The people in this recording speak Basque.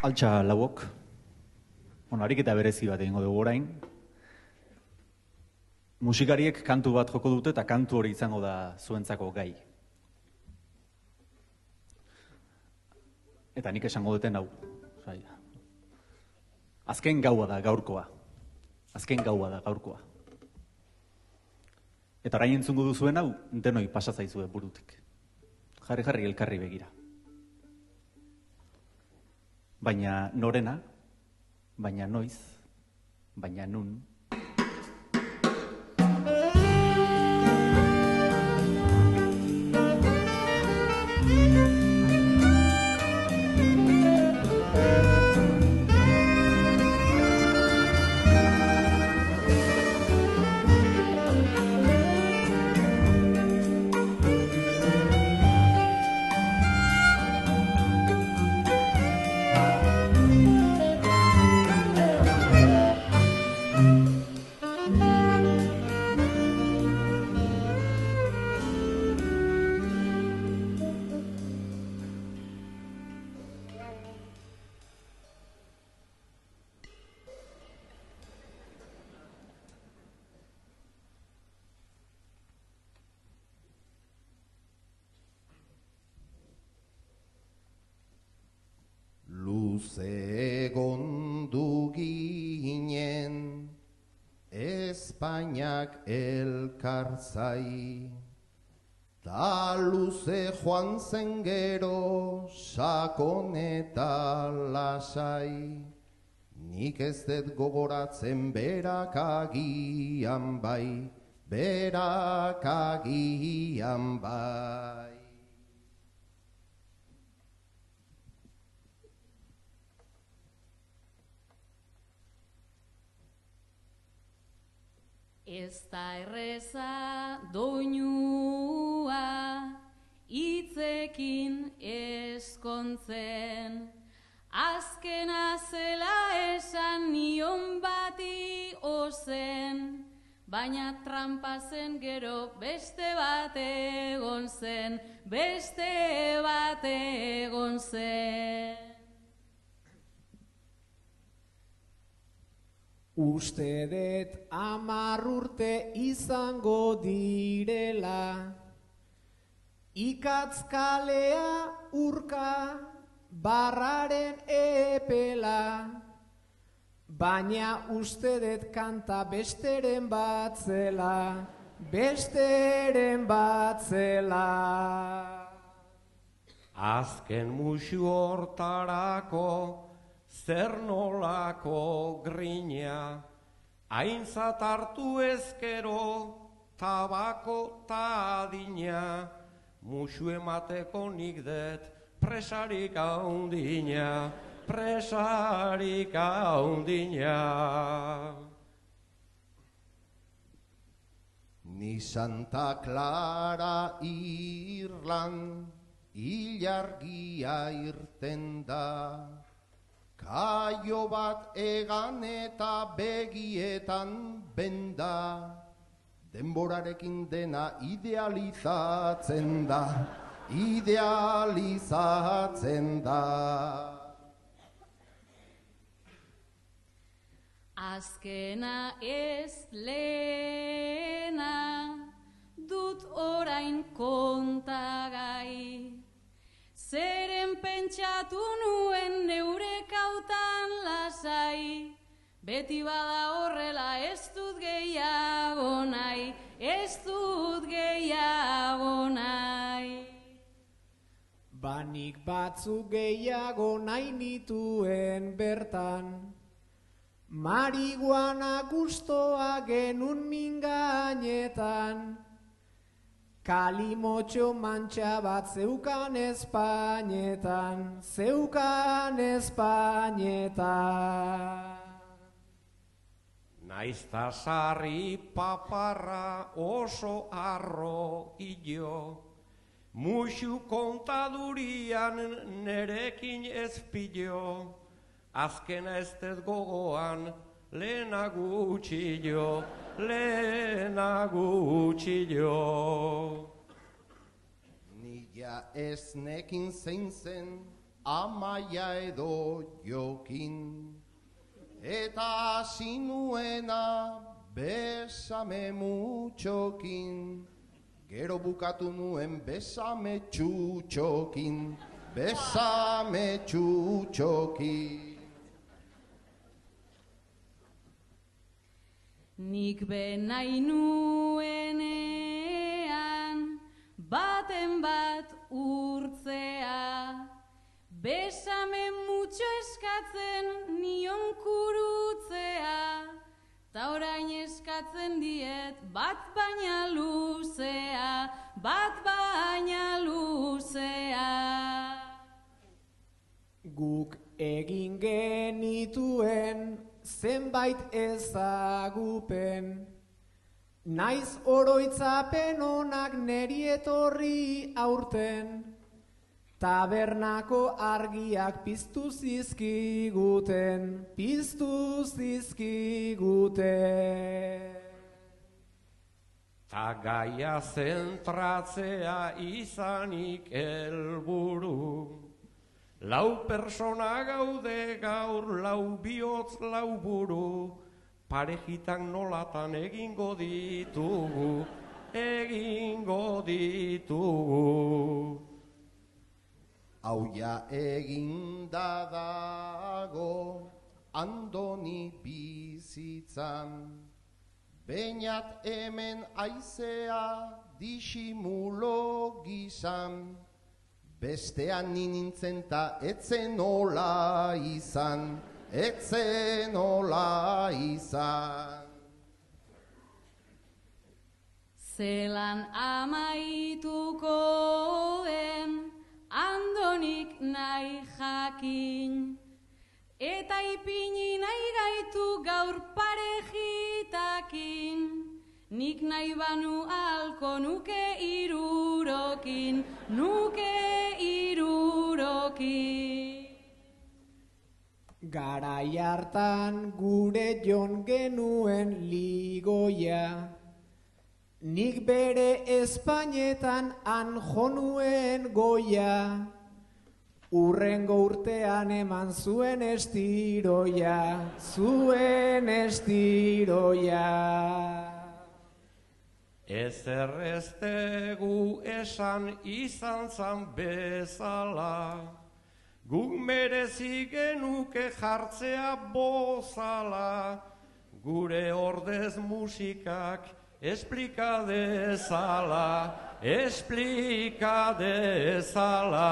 Altxa lauok, ariketa berezi bat egingo dugu orain. Musikariek kantu bat joko dute eta kantu hori izango da zuentzako gai. Eta nik esango duten hau. Azken gaua da gaurkoa. Azken gaua da gaurkoa. Eta orain entzungo duzuen hau, denoi pasa zaizue burutik. Jarri elkarri begira. Baina norena, baina noiz, baina nun. Luze egondu ginen Espainiak elkarzai, ta luze joan zen gero sakon eta lasai. Nik ez dut gogoratzen berak agian bai, berak agian bai. Ez da erreza doinua hitzekin eskontzen, azkena zela esan nion bati ozen, baina trampa zen gero beste bat egon zen, beste bat egon zen. Uste dut 10 urte izango direla, ikatzkalea urka barraren epela, baina uste dut kanta besteren bat zela, besteren bat zela. Azken musu hortarako zer nolako grina, aintzat hartu ezkero tabako ta adina, musu emateko nik dut presarik haundina, presarik haundina. Ni Santa Clara irlan, ilargia irten da, kaio bat egan eta begietan benda, denborarekin dena idealizatzen da, idealizatzen da. Azkena ez lehena, dut orain kontagai, zeren pentsatu nuen neure kautan lasai, beti bada horrela ez dut gehiago nahi, ez dut gehiago nahi. Banik batzuk gehiago nahi nituen bertan, marihuana gustoa genun mingainetan, kalimotxo mantxa bat zeukan Espainetan, zeukan Espainetan. Naizta sarri paparra oso arro hilo, musu kontadurian nerekin ez pilo, azkena ez dut gogoan lehena gutxilo, lehena gutxilo. Ni ja ez nekin zein zen amaia edo jokin, eta hasi nuena besame mutxokin, gero bukatu nuen besame txutxokin, besame txutxokin. Nik benai nuenean, baten bat urtzea, besame mutxo eskatzen nion kurutzea, ta orain eskatzen diet bat baina luzea, bat baina luzea. Guk egin genituen zenbait ezagupen, naiz oroitzapen onak neri etorri aurten, tabernako argiak piztu zizkiguten, piztu zizkiguten. Ta gaia zentratzea izanik helburu, lau persona gaude gaur, lau bihotz, lau buru, parejitan nolatan egingo ditugu, egingo ditugu. Hau ja eginda dago Andoni bizitzan, Beñat hemen aizea disimulo gizan, bestean nintzen ta etzen nola izan, etzen nola izan. Zelan amaituko den Andonik nahi jakin, eta ipini nahi gaitu gaur parejitakin, nik nahi banu alko nuke irurokin, nuke irurokin. Garai hartan gure jon genuen ligoia, nik bere Espainetan han jonuen goia, urrengo urtean eman zuen estiroia, zuen estiroia. Ezer ez tegu esan izan zan bezala, guk merezi genuke jartzea bozala, gure ordez musikak esplika dezala, esplika dezala.